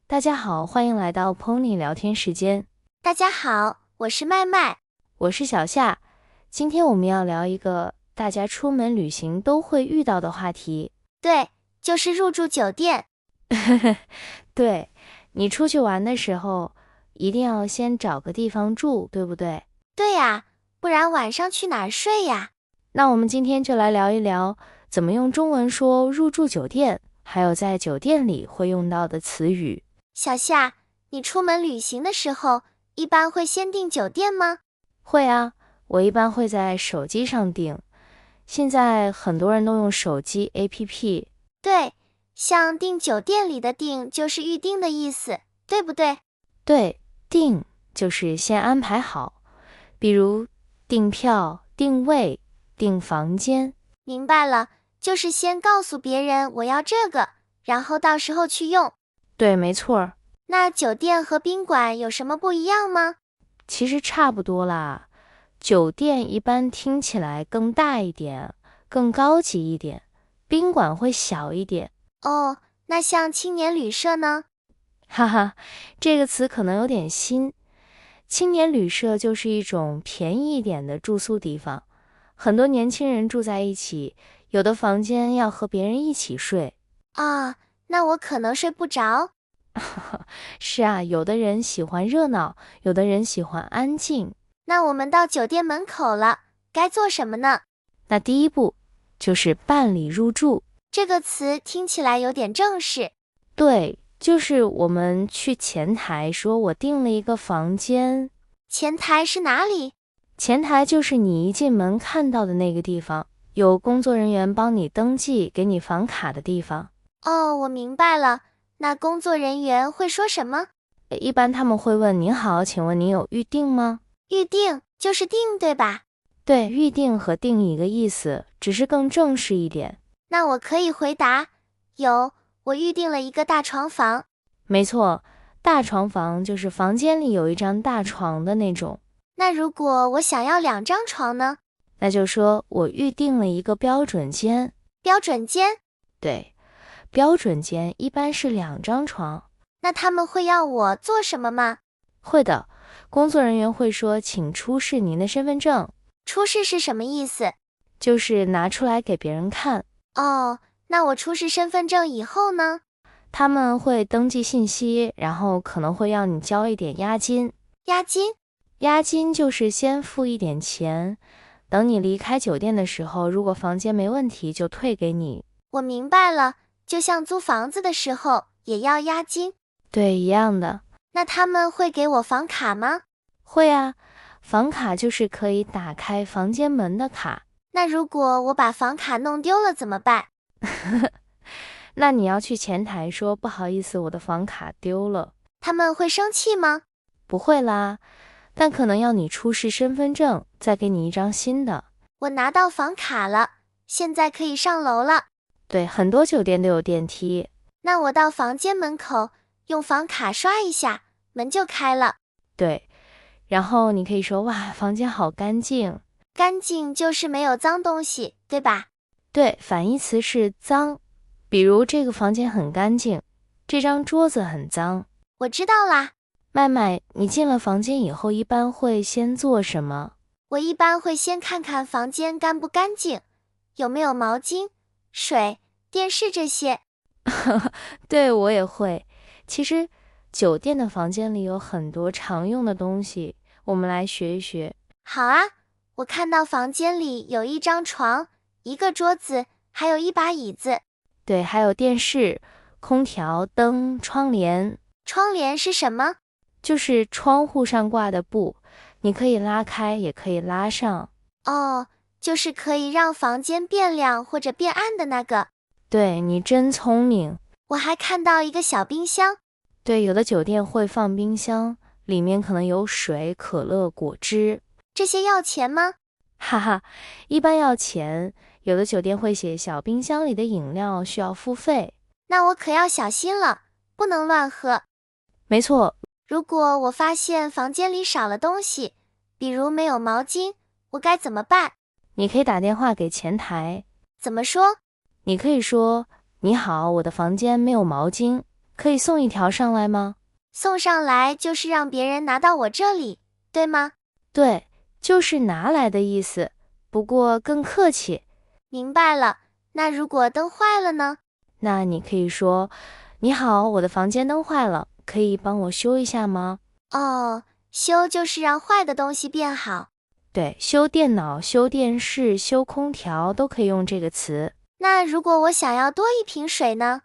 大家好，欢迎来到 Pony 聊天时间。大家好，我是麦麦，我是小夏。今天我们要聊一个大家出门旅行都会遇到的话题。对，就是入住酒店。对，你出去玩的时候，一定要先找个地方住，对不对？对呀，不然晚上去哪儿睡呀？那我们今天就来聊一聊怎么用中文说入住酒店，还有在酒店里会用到的词语。小夏，你出门旅行的时候，一般会先订酒店吗？会啊，我一般会在手机上订。现在很多人都用手机 APP。对，像订酒店里的订就是预定的意思，对不对？对，订就是先安排好，比如订票、订位、订房间。明白了，就是先告诉别人我要这个，然后到时候去用。对，没错。那酒店和宾馆有什么不一样吗？其实差不多啦。酒店一般听起来更大一点，更高级一点，宾馆会小一点。哦，那像青年旅社呢？哈哈，这个词可能有点新。青年旅社就是一种便宜一点的住宿地方，很多年轻人住在一起，有的房间要和别人一起睡。啊，那我可能睡不着。是啊，有的人喜欢热闹，有的人喜欢安静。那我们到酒店门口了，该做什么呢？那第一步就是办理入住。这个词听起来有点正式。对，就是我们去前台说我订了一个房间。前台是哪里？前台就是你一进门看到的那个地方，有工作人员帮你登记，给你房卡的地方。哦，我明白了。那工作人员会说什么？一般他们会问您好，请问您有预定吗？预定就是订，对吧？对，预定和订一个意思，只是更正式一点。那我可以回答，有，我预定了一个大床房。没错，大床房就是房间里有一张大床的那种。那如果我想要2张床呢？那就说我预定了一个标准间。标准间？对，标准间一般是2张床。那他们会要我做什么吗？会的，工作人员会说请出示您的身份证。出示是什么意思？就是拿出来给别人看。哦，那我出示身份证以后呢？他们会登记信息，然后可能会要你交一点押金。押金？押金就是先付一点钱，等你离开酒店的时候，如果房间没问题就退给你。我明白了，就像租房子的时候也要押金。对，一样的。那他们会给我房卡吗？会啊，房卡就是可以打开房间门的卡。那如果我把房卡弄丢了怎么办？那你要去前台说不好意思，我的房卡丢了。他们会生气吗？不会啦，但可能要你出示身份证，再给你一张新的。我拿到房卡了，现在可以上楼了。对，很多酒店都有电梯。那我到房间门口用房卡刷一下，门就开了。对，然后你可以说哇，房间好干净。干净就是没有脏东西，对吧？对，反义词是脏。比如这个房间很干净，这张桌子很脏。我知道啦。麦麦，你进了房间以后一般会先做什么？我一般会先看看房间干不干净，有没有毛巾、水、电视这些。对，我也会。其实酒店的房间里有很多常用的东西，我们来学一学。好啊，我看到房间里有1张床、1个桌子，还有1把椅子。对，还有电视、空调、灯、窗帘。窗帘是什么？就是窗户上挂的布，你可以拉开，也可以拉上。哦，就是可以让房间变亮或者变暗的那个。对，你真聪明。我还看到一个小冰箱。对，有的酒店会放冰箱，里面可能有水、可乐、果汁。这些要钱吗？哈哈，一般要钱，有的酒店会写小冰箱里的饮料需要付费。那我可要小心了，不能乱喝。没错。如果我发现房间里少了东西，比如没有毛巾，我该怎么办？你可以打电话给前台。怎么说？你可以说你好，我的房间没有毛巾，可以送一条上来吗？送上来就是让别人拿到我这里，对吗？对，就是拿来的意思，不过更客气。明白了。那如果灯坏了呢？那你可以说，你好，我的房间灯坏了，可以帮我修一下吗？哦，修就是让坏的东西变好。对，修电脑、修电视、修空调都可以用这个词。那如果我想要多一瓶水呢？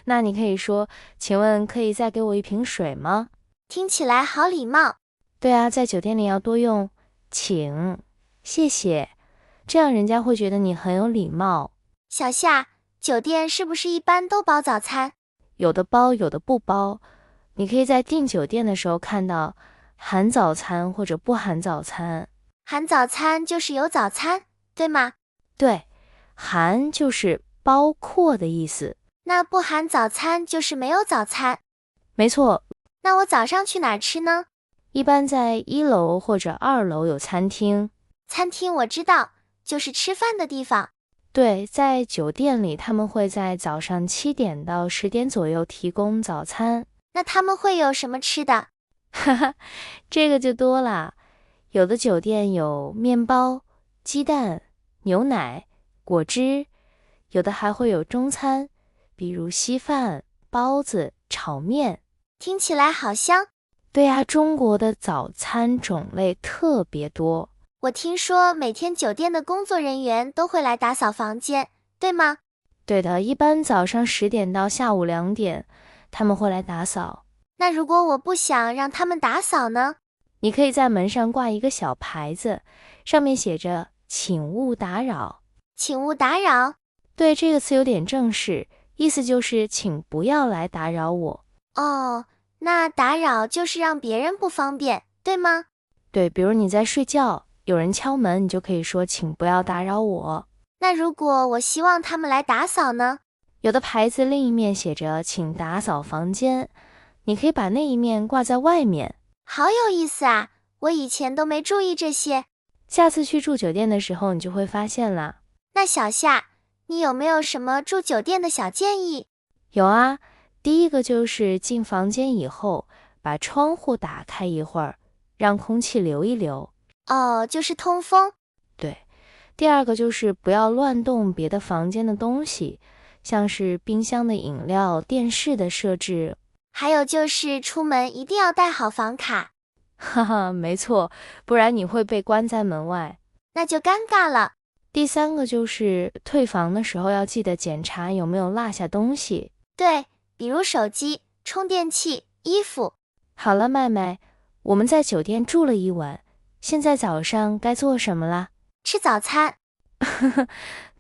那你可以说，请问可以再给我一瓶水吗？听起来好礼貌。对啊，在酒店里要多用请、谢谢，这样人家会觉得你很有礼貌。小夏，酒店是不是一般都包早餐？有的包，有的不包。你可以在订酒店的时候看到含早餐或者不含早餐。含早餐就是有早餐，对吗？对，含就是包括的意思。那不含早餐就是没有早餐。没错，那我早上去哪儿吃呢？一般在1楼或者2楼有餐厅。餐厅我知道，就是吃饭的地方。对，在酒店里，他们会在早上7点到10点左右提供早餐。那他们会有什么吃的？哈哈，这个就多啦。有的酒店有面包、鸡蛋、牛奶、果汁，有的还会有中餐，比如稀饭、包子、炒面。听起来好香。对呀，中国的早餐种类特别多。我听说每天酒店的工作人员都会来打扫房间，对吗？对的，一般早上10点到下午2点，他们会来打扫。那如果我不想让他们打扫呢？你可以在门上挂一个小牌子，上面写着请勿打扰。请勿打扰。对，这个词有点正式，意思就是请不要来打扰我。哦，那打扰就是让别人不方便，对吗？对，比如你在睡觉，有人敲门，你就可以说请不要打扰我。那如果我希望他们来打扫呢？有的牌子另一面写着请打扫房间，你可以把那一面挂在外面。好有意思啊，我以前都没注意这些。下次去住酒店的时候，你就会发现啦。那小夏，你有没有什么住酒店的小建议？有啊，第一个就是进房间以后，把窗户打开一会儿，让空气流一流。哦，就是通风。对，第二个就是不要乱动别的房间的东西，像是冰箱的饮料、电视的设置。还有就是出门一定要带好房卡。哈哈，没错，不然你会被关在门外。那就尴尬了。第三个就是退房的时候要记得检查有没有落下东西。对，比如手机、充电器、衣服。好了，麦麦，我们在酒店住了一晚，现在早上该做什么啦？吃早餐。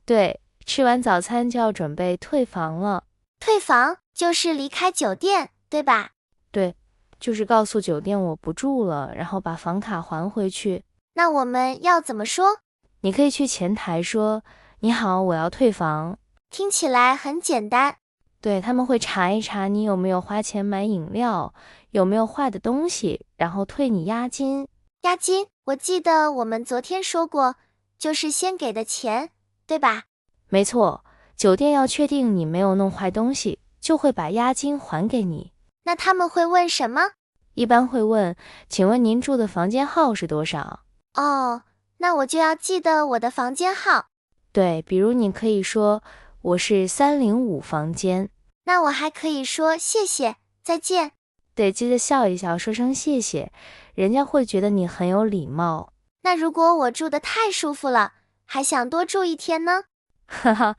对，吃完早餐就要准备退房了。退房就是离开酒店，对吧？对，就是告诉酒店我不住了，然后把房卡还回去。那我们要怎么说？你可以去前台说，你好，我要退房。听起来很简单。对，他们会查一查你有没有花钱买饮料，有没有坏的东西，然后退你押金。押金，我记得我们昨天说过，就是先给的钱，对吧？没错，酒店要确定你没有弄坏东西，就会把押金还给你。那他们会问什么？一般会问，请问您住的房间号是多少？哦，那我就要记得我的房间号。对，比如你可以说，我是305房间。那我还可以说谢谢，再见。对，记得笑一笑，说声谢谢，人家会觉得你很有礼貌。那如果我住得太舒服了，还想多住一天呢？哈哈，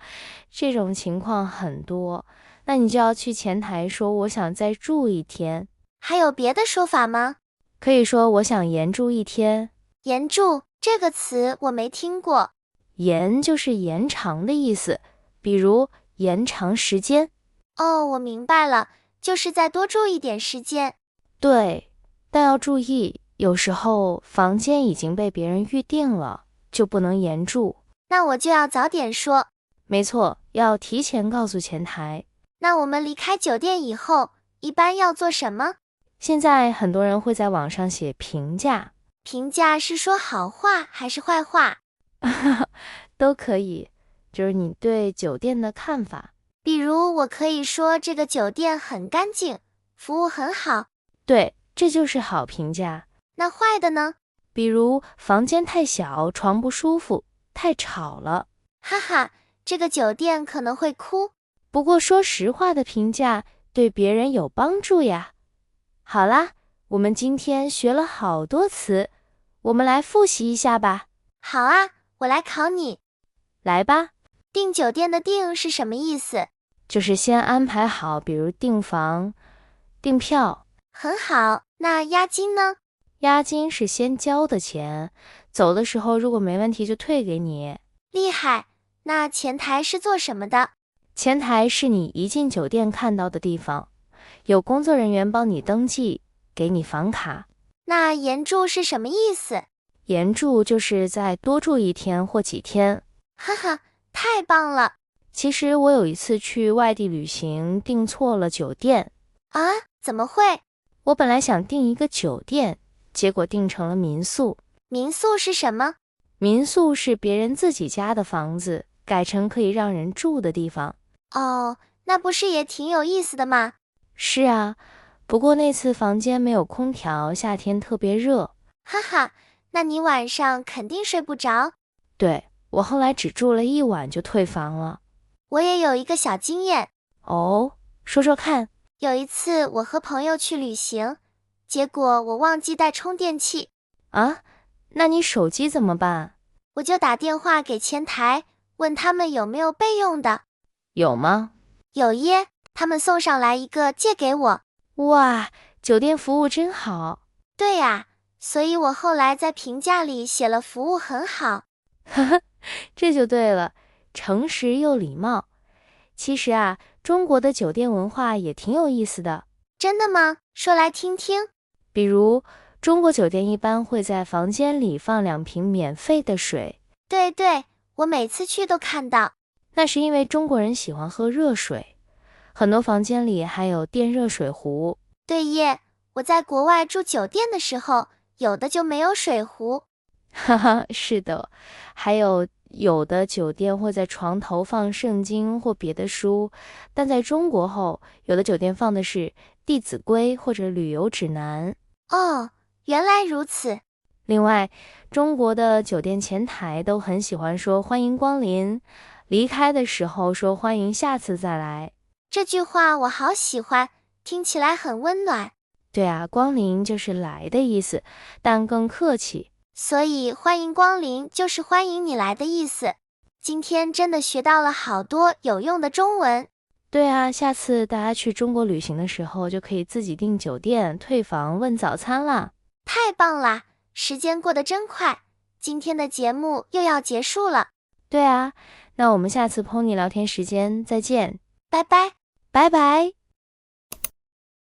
这种情况很多，那你就要去前台说我想再住一天。还有别的说法吗？可以说我想延住一天。延住这个词我没听过。延就是延长的意思，比如延长时间。哦，我明白了，就是再多住一点时间。对，但要注意，有时候房间已经被别人预定了，就不能延住。那我就要早点说。没错，要提前告诉前台。那我们离开酒店以后，一般要做什么？现在很多人会在网上写评价。评价是说好话还是坏话？都可以。就是你对酒店的看法。比如我可以说这个酒店很干净，服务很好。对，这就是好评价。那坏的呢？比如房间太小，床不舒服，太吵了。哈哈，这个酒店可能会哭。不过说实话的评价对别人有帮助呀。好啦，我们今天学了好多词，我们来复习一下吧。好啊，我来考你。来吧。订酒店的订是什么意思？就是先安排好，比如订房、订票。很好，那押金呢？押金是先交的钱，走的时候如果没问题就退给你。厉害，那前台是做什么的？前台是你一进酒店看到的地方，有工作人员帮你登记，给你房卡。那延住是什么意思？延住就是再多住一天或几天。哈哈，太棒了。其实我有一次去外地旅行，订错了酒店。啊？怎么会？我本来想订一个酒店，结果订成了民宿。民宿是什么？民宿是别人自己家的房子，改成可以让人住的地方。哦，那不是也挺有意思的吗？是啊，不过那次房间没有空调，夏天特别热。哈哈，那你晚上肯定睡不着。对，我后来只住了1晚就退房了。我也有一个小经验。哦，说说看。有一次我和朋友去旅行，结果我忘记带充电器。啊？那你手机怎么办？我就打电话给前台，问他们有没有备用的。有吗？有耶，他们送上来一个借给我。哇，酒店服务真好。对呀，所以我后来在评价里写了服务很好。呵呵，这就对了，诚实又礼貌。其实啊，中国的酒店文化也挺有意思的。真的吗？说来听听。比如，中国酒店一般会在房间里放2瓶免费的水。对对，我每次去都看到。那是因为中国人喜欢喝热水，很多房间里还有电热水壶。对耶，我在国外住酒店的时候，有的就没有水壶。哈哈，是的，还有的酒店会在床头放圣经或别的书，但在中国后，有的酒店放的是《弟子规》或者旅游指南。哦，原来如此。另外，中国的酒店前台都很喜欢说欢迎光临，离开的时候说欢迎下次再来。这句话我好喜欢，听起来很温暖。对啊，光临就是来的意思，但更客气。所以欢迎光临就是欢迎你来的意思。今天真的学到了好多有用的中文。对啊，下次大家去中国旅行的时候，就可以自己订酒店、退房、问早餐啦。太棒啦！时间过得真快，今天的节目又要结束了。对啊，那我们下次 Pony 聊天时间再见。拜拜。拜拜。